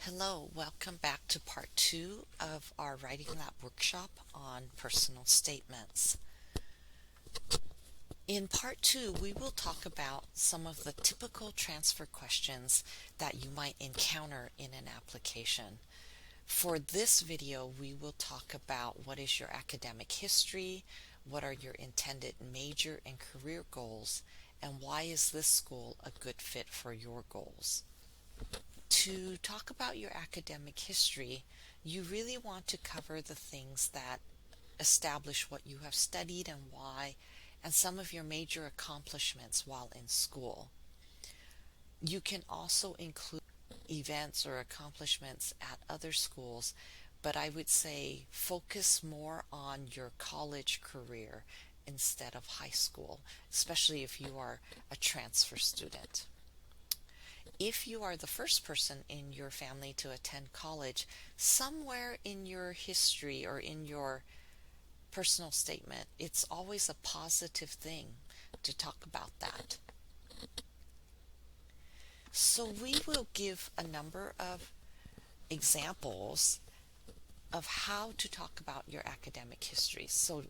Hello, welcome back to part two of our Writing Lab workshop on personal statements. In part two, we will talk about some of the typical transfer questions that you might encounter in an application. For this video, we will talk about what is your academic history, what are your intended major and career goals, and why is this school a good fit for your goals. To talk about your academic history, you really want to cover the things that establish what you have studied and why, and some of your major accomplishments while in school. You can also include events or accomplishments at other schools, but I would say focus more on your college career instead of high school, especially if you are a transfer student. If you are the first person in your family to attend college, somewhere in your history or in your personal statement, it's always a positive thing to talk about that. So we will give a number of examples of how to talk about your academic history. So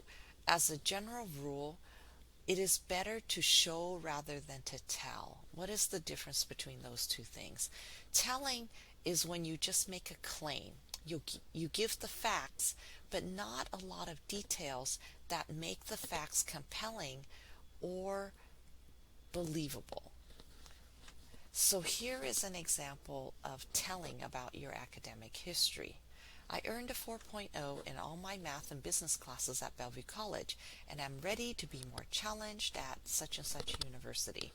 as a general rule, it is better to show rather than to tell. What is the difference between those two things? Telling is when you just make a claim. You give the facts, but not a lot of details that make the facts compelling or believable. So here is an example of telling about your academic history. I earned a 4.0 in all my math and business classes at Bellevue College, and am ready to be more challenged at such and such university.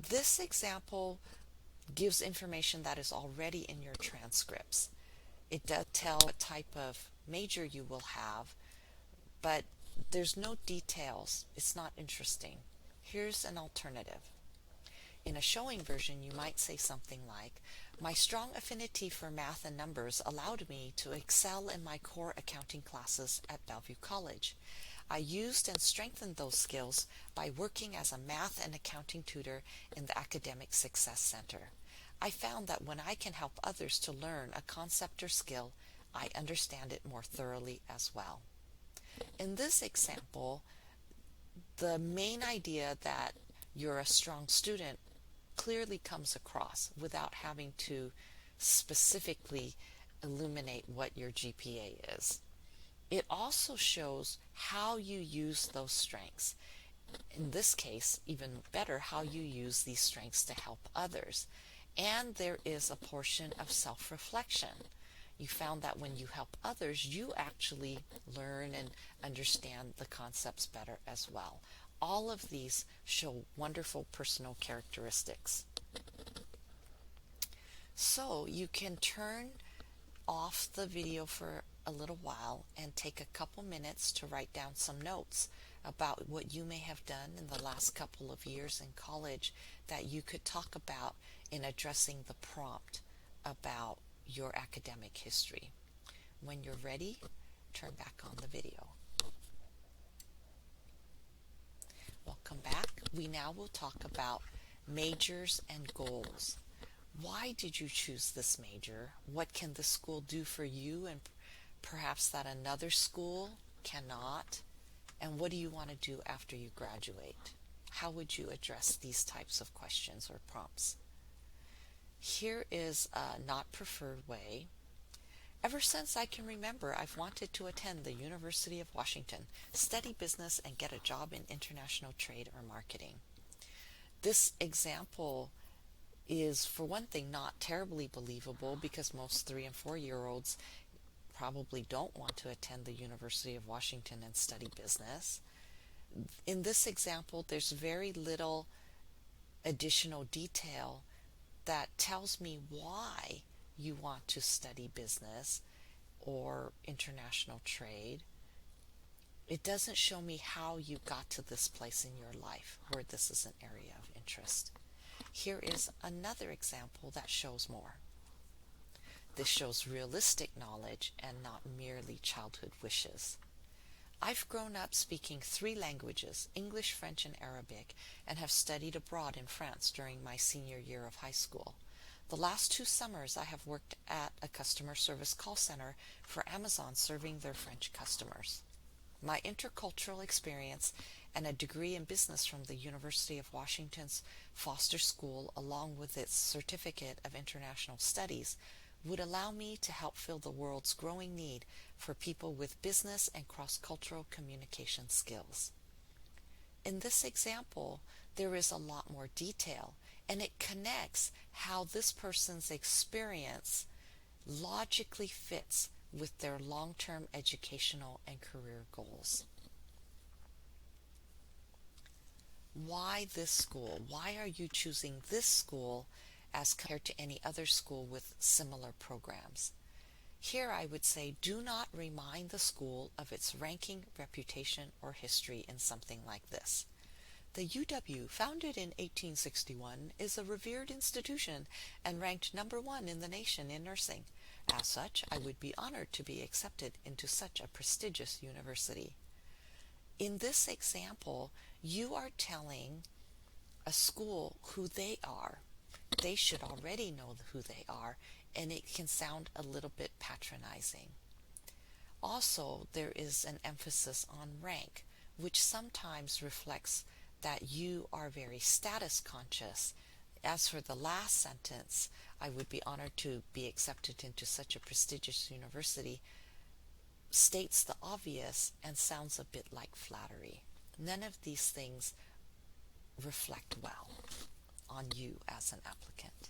This example gives information that is already in your transcripts. It does tell what type of major you will have, but there's no details. It's not interesting. Here's an alternative. In a showing version, you might say something like, my strong affinity for math and numbers allowed me to excel in my core accounting classes at Bellevue College. I used and strengthened those skills by working as a math and accounting tutor in the Academic Success Center. I found that when I can help others to learn a concept or skill, I understand it more thoroughly as well. In this example, the main idea that you're a strong student clearly comes across without having to specifically illuminate what your GPA is. It also shows how you use those strengths. In this case, even better, how you use these strengths to help others. And there is a portion of self-reflection. You found that when you help others, you actually learn and understand the concepts better as well. All of these show wonderful personal characteristics. So you can turn off the video for a little while and take a couple minutes to write down some notes about what you may have done in the last couple of years in college that you could talk about in addressing the prompt about your academic history. When you're ready, turn back on the video. Welcome back. We now will talk about majors and goals. Why did you choose this major? What can the school do for you and perhaps that another school cannot? And what do you want to do after you graduate? How would you address these types of questions or prompts? Here is a not preferred way. Ever since I can remember, I've wanted to attend the University of Washington, study business, and get a job in international trade or marketing. This example is, for one thing, not terribly believable because most 3 and 4-year-olds probably don't want to attend the University of Washington and study business. In this example, there's very little additional detail that tells me why you want to study business or international trade. It doesn't show me how you got to this place in your life where this is an area of interest. Here is another example that shows more. This shows realistic knowledge and not merely childhood wishes. I've grown up speaking 3 languages, English, French, and Arabic, and have studied abroad in France during my senior year of high school. The last 2 summers I have worked at a customer service call center for Amazon serving their French customers. My intercultural experience and a degree in business from the University of Washington's Foster School, along with its Certificate of International Studies, would allow me to help fill the world's growing need for people with business and cross-cultural communication skills. In this example, there is a lot more detail, and it connects how this person's experience logically fits with their long-term educational and career goals. Why this school? Why are you choosing this school as compared to any other school with similar programs? Here I would say, do not remind the school of its ranking, reputation, or history in something like this. The UW, founded in 1861, is a revered institution and ranked #1 in the nation in nursing. As such, I would be honored to be accepted into such a prestigious university. In this example, you are telling a school who they are. They should already know who they are, and it can sound a little bit patronizing. Also, there is an emphasis on rank, which sometimes reflects that you are very status conscious. As for the last sentence, I would be honored to be accepted into such a prestigious university, states the obvious and sounds a bit like flattery. None of these things reflect well on you as an applicant.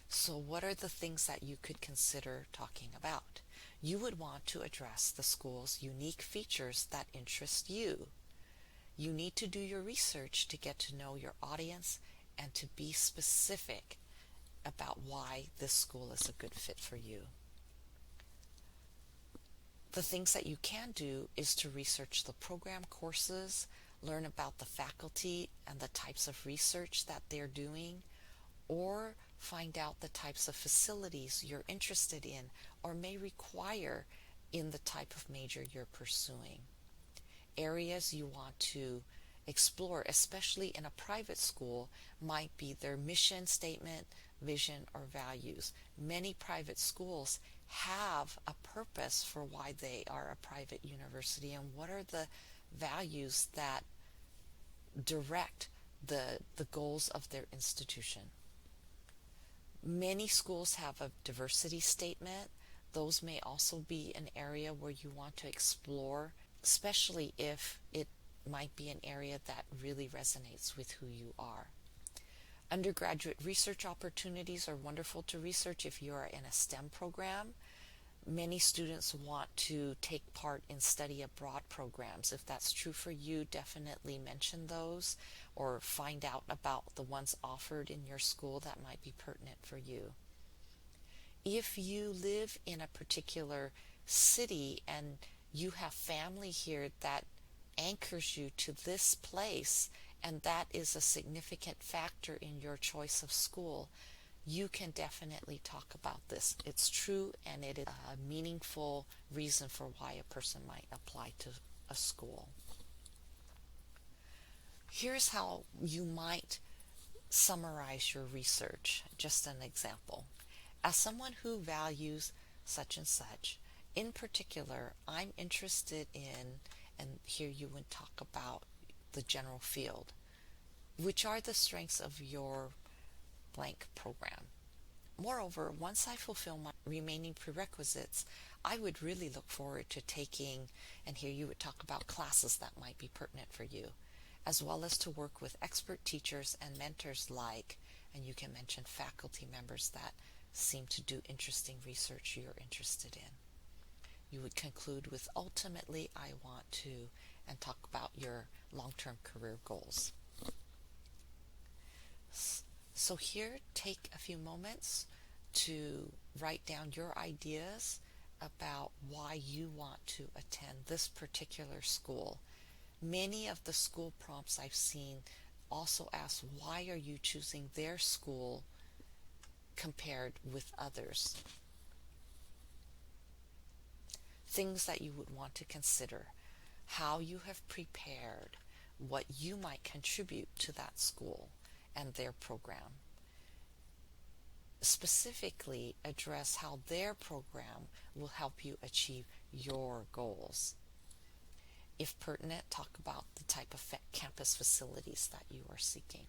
So what are the things that you could consider talking about? You would want to address the school's unique features that interest you. You need to do your research to get to know your audience and to be specific about why this school is a good fit for you. The things that you can do is to research the program courses, learn about the faculty and the types of research that they're doing, or find out the types of facilities you're interested in or may require in the type of major you're pursuing. Areas you want to explore, especially in a private school, might be their mission statement, vision, or values. Many private schools have a purpose for why they are a private university, and what are the values that direct the goals of their institution. Many schools have a diversity statement. Those may also be an area where you want to explore, especially if it might be an area that really resonates with who you are. Undergraduate research opportunities are wonderful to research if you are in a STEM program. Many students want to take part in study abroad programs. If that's true for you, definitely mention those or find out about the ones offered in your school that might be pertinent for you. If you live in a particular city and you have family here that anchors you to this place, and that is a significant factor in your choice of school, you can definitely talk about this. It's true, and it is a meaningful reason for why a person might apply to a school. Here's how you might summarize your research. Just an example. As someone who values such and such, in particular, I'm interested in, and here you would talk about the general field. Which are the strengths of your blank program? Moreover, once I fulfill my remaining prerequisites, I would really look forward to taking, and here you would talk about classes that might be pertinent for you, as well as to work with expert teachers and mentors like, and you can mention faculty members that seem to do interesting research you're interested in. You would conclude with ultimately, I want to, and talk about your long-term career goals. So here, take a few moments to write down your ideas about why you want to attend this particular school. Many of the school prompts I've seen also ask, why are you choosing their school compared with others? Things that you would want to consider: how you have prepared, what you might contribute to that school and their program. specifically address how their program will help you achieve your goals. If pertinent, talk about the type of campus facilities that you are seeking.